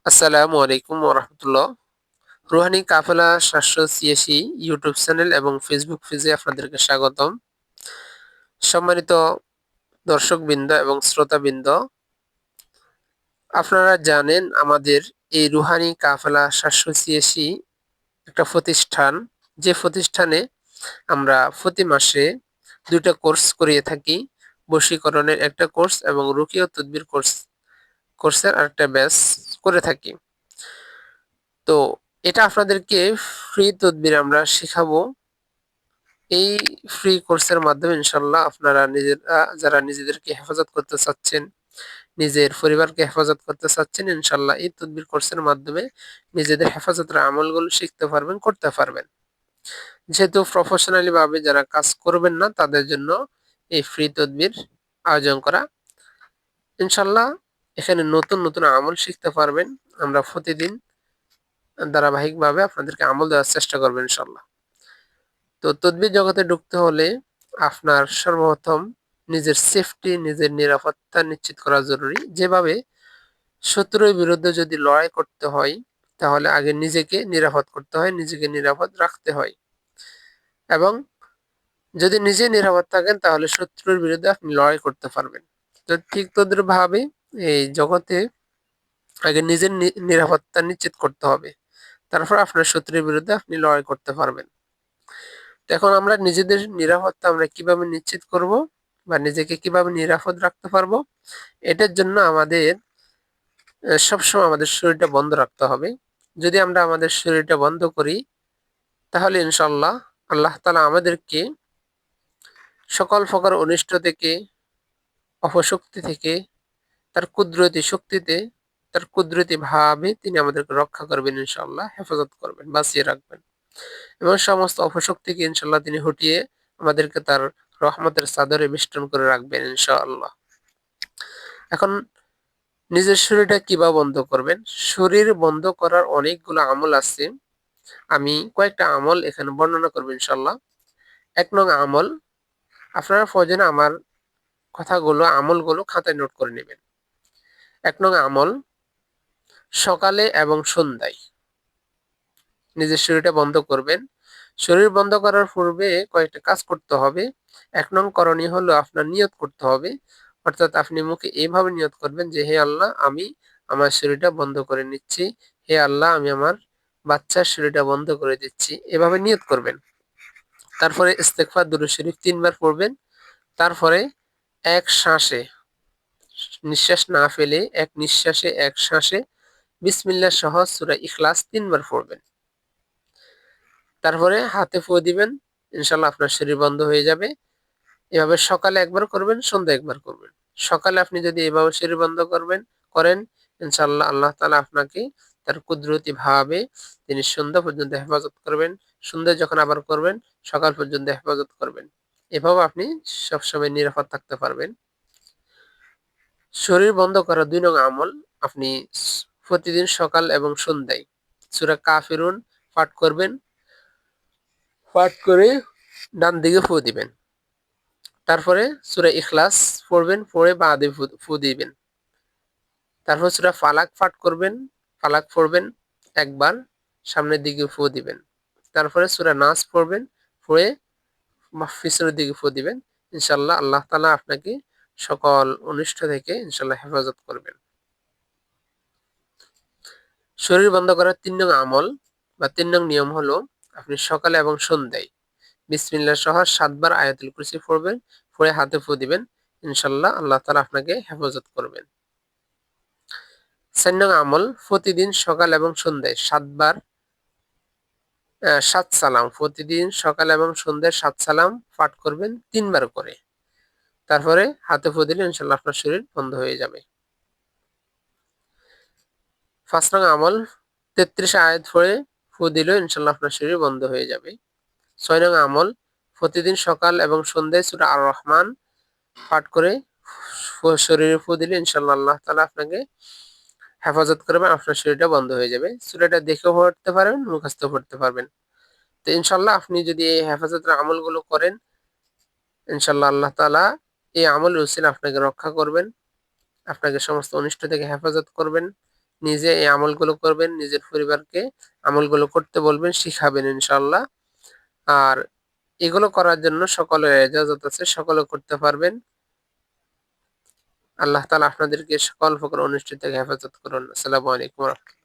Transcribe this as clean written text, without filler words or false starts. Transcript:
আসসালামু আলাইকুম ওরহমতুল্লাহ। রুহানি কাফেলা ৭৮৬ ইউটিউব চ্যানেল এবং ফেসবুক পেজে আপনাদেরকে স্বাগতম। সম্মানিত দর্শকবৃন্দ এবং শ্রোতাবৃন্দ, আপনারা জানেন আমাদের এই রুহানি কাফেলা ৭৮৬ একটা প্রতিষ্ঠান, যে প্রতিষ্ঠানে আমরা প্রতি মাসে ২টা কোর্স করিয়ে থাকি। বশীকরণের একটা কোর্স এবং রুকিয়া তদবির কোর্সের আরেকটা ব্যাচ করে থাকি। তো এটা আপনাদেরকে ফ্রি তদবির আমরা শেখাবো। এই ফ্রি কোর্সের মাধ্যমে ইনশাল্লাহ আপনারা নিজেরা যারা নিজেদেরকে হেফাজত করতে চাচ্ছেন, নিজের পরিবারকে হেফাজত করতে চাচ্ছেন, ইনশাল্লাহ এই তদবির কোর্সের মাধ্যমে নিজেদের হেফাজতের আমলগুলো শিখতে পারবেন, করতে পারবেন। যেহেতু প্রফেশনালি ভাবে যারা কাজ করবেন না তাদের জন্য এই ফ্রি তদবির আয়োজন করা। ইনশাল্লাহ এখানে নতুন নতুন আমল শিখতে পারবেন। আমরা প্রতিদিন ধারাবাহিকভাবে আপনাদেরকে আমল দেওয়ার চেষ্টা করবেন ইনশাল্লাহ। তো তদবির জগতে ঢুকতে হলে আপনার সর্বপ্রথম নিজের সেফটি, নিজের নিরাপত্তা নিশ্চিত করা জরুরি। যেভাবে শত্রুর বিরুদ্ধে যদি লড়াই করতে হয়, তাহলে আগে নিজেকে নিরাপদ করতে হয়, নিজেকে নিরাপদ রাখতে হয়। এবং যদি নিজে নিরাপদ থাকেন তাহলে শত্রুর বিরুদ্ধে আপনি লড়াই করতে পারবেন। তো ঠিক তদ্রুপভাবে এই জগতে আগে নিজের নিরাপত্তা নিশ্চিত করতে হবে, তারপর আপনার শত্রুর বিরুদ্ধে আপনি লড়াই করতে পারবেন। এখন আমরা নিজেদের নিরাপত্তা আমরা কিভাবে নিশ্চিত করব বা নিজেকে কিভাবে নিরাপদ রাখতে পারবো, এটার জন্য আমাদের সবসময় আমাদের শরীরটা বন্ধ রাখতে হবে। যদি আমরা আমাদের শরীরটা বন্ধ করি, তাহলে ইনশাল্লাহ আল্লাহ তাআলা আমাদেরকে সকল প্রকার অনিষ্ট থেকে, অপশক্তি থেকে, তার কুদরতি শক্তিতে, তার কুদরতি ভাবে তিনি আমাদেরকে রক্ষা করবেন, ইনশাল্লাহ হেফাজত করবেন, বাঁচিয়ে রাখবেন এবং সমস্ত অপশক্তিকে ইনশাল্লাহ তিনি হটিয়ে আমাদেরকে তার রহমতের চাদরে বেষ্টন করে রাখবেন ইনশাআল্লাহ। এখন নিজের শরীরটা কিভাবে বন্ধ করবেন? শরীর বন্ধ করার অনেকগুলো আমল আছে। আমি কয়েকটা আমল এখানে বর্ণনা করবো ইনশাআল্লাহ। ১ নং আমল, আপনারা প্রয়োজনে আমার কথাগুলো, আমলগুলো খাতায় নোট করে নেবেন। ১ নং আমল, সকালে এবং সন্ধ্যায় নিজের শরীরটা বন্ধ করবেন। শরীর বন্ধ করার পূর্বে কয়েকটা কাজ করতে হবে। ১ নং করণীয় হলো আপনার নিয়ত করতে হবে। অর্থাৎ আপনি মুখে এভাবে নিয়ত করবেন যে, হে আল্লাহ, আমি আমার শরীরটা বন্ধ করে নিচ্ছি। হে আল্লাহ, আমি আমার বাচ্চার শরীরটা বন্ধ করে দিচ্ছি। এভাবে নিয়ত করবেন। তারপরে ইস্তেগফার, দুরূদ শরীফ ৩ বার পড়বেন। তারপরে এক শ্বাসে, নিঃশ্বাস না ফেলে এক নিঃশ্বাসে, এক শ্বাসে বিসমিল্লাহ সহ সূরা ইখলাস ৩ বার পড়বেন। তারপরে হাতে ফু দিবেন। ইনশাআল্লাহ আপনার শরীর বন্ধ হয়ে যাবে। এভাবে সকালে একবার করবেন, সন্ধ্যায় একবার করবেন। সকালে আপনি যদি এভাবে শরীর বন্ধ করেন, ইনশাআল্লাহ আল্লাহ তাআলা আপনাকে তার কুদরতি ভাবে তিনি সন্ধ্যা পর্যন্ত হেফাজত করবেন। সন্ধ্যায় যখন আবার করবেন, সকাল পর্যন্ত হেফাজত করবেন। এভাবে আপনি সবসময় নিরাপদ থাকতে পারবেন। শরীর বন্ধ করার ২ নং আমল, আপনি প্রতিদিন সকাল এবং সন্ধ্যায় সূরা কাফিরুন পাঠ করবেন। পাঠ করে ডান দিকে ফু দিবেন। তারপরে সূরা ইখলাস পড়বেন, পড়ে বাঁ দিয়ে ফু দিবেন। তারপর সূরা ফালাক পাঠ করবেন, ফালাক পড়বেন একবার, সামনের দিকে ফু দিবেন। তারপরে সূরা নাস পড়বেন, পড়ে পিছনের দিকে ফু দিবেন। ইনশাআল্লাহ আল্লাহ তাআলা আপনাকে সকল অনিষ্ট থেকে ইনশাআল্লাহ হেফাজত করবেন। শরীর বন্ধ করার ৩ নং আমল বা ৩ নং নিয়ম হলো, আপনি সকালে এবং সন্ধ্যায় বিসমিল্লাহ সহ ৭ বার আয়াতুল কুরসি পড়বেন, পড়ে হাতে ফু দিবেন। ইনশাআল্লাহ আল্লাহ তাআলা আপনাকে হেফাজত করবেন। ৪ নং আমল, প্রতিদিন সকাল এবং সন্ধ্যায় ৭ বার ৭ সালাম, প্রতিদিন সকাল এবং সন্ধ্যায় ৭ সালাম পাঠ করবেন ৩ বার করে। তারপরে হাতে ফু দিলে ইনশাআল্লাহ আপনার শরীর বন্ধ হয়ে যাবে। ৫ নং আমল, ৩৩ আয়াত পড়ে ফু দিলেও ইনশাআল্লাহ আপনার শরীর বন্ধ হয়ে যাবে। ৬ নং আমল, প্রতিদিন সকাল এবং সন্ধ্যায় সূরা আর রহমান পাঠ করে শরীরে ফু দিলে ইনশাআল্লাহ আল্লাহ তাআলা আপনাকে হেফাজত করবেন, আপনার শরীরটা বন্ধ হয়ে যাবে। সূরাটা দেখেও পড়তে পারবেন, মুখস্থ পড়তে পারবেন। তো ইনশাআল্লাহ আপনি যদি এই হেফাজতের আমলগুলো করেন, ইনশাআল্লাহ আল্লাহ তাআলা এই আমলের উসিলায় আপনাকে রক্ষা করবেন, আপনাকে সমস্ত অনিষ্ট থেকে হেফাজত করবেন, নিজে এই আমলগুলো করবেন, নিজের পরিবারকে আমলগুলো করতে বলবেন, শিখাবেন ইনশাআল্লাহ। আর এগুলো করার জন্য সকলের ইজাজত আছে, সকলে করতে পারবেন। আল্লাহ তাআলা আপনাদেরকে সকল প্রকার অনিষ্ট থেকে হেফাজত করুন। আসসালামু আলাইকুম ওয়া রাহমাতুল্লাহ।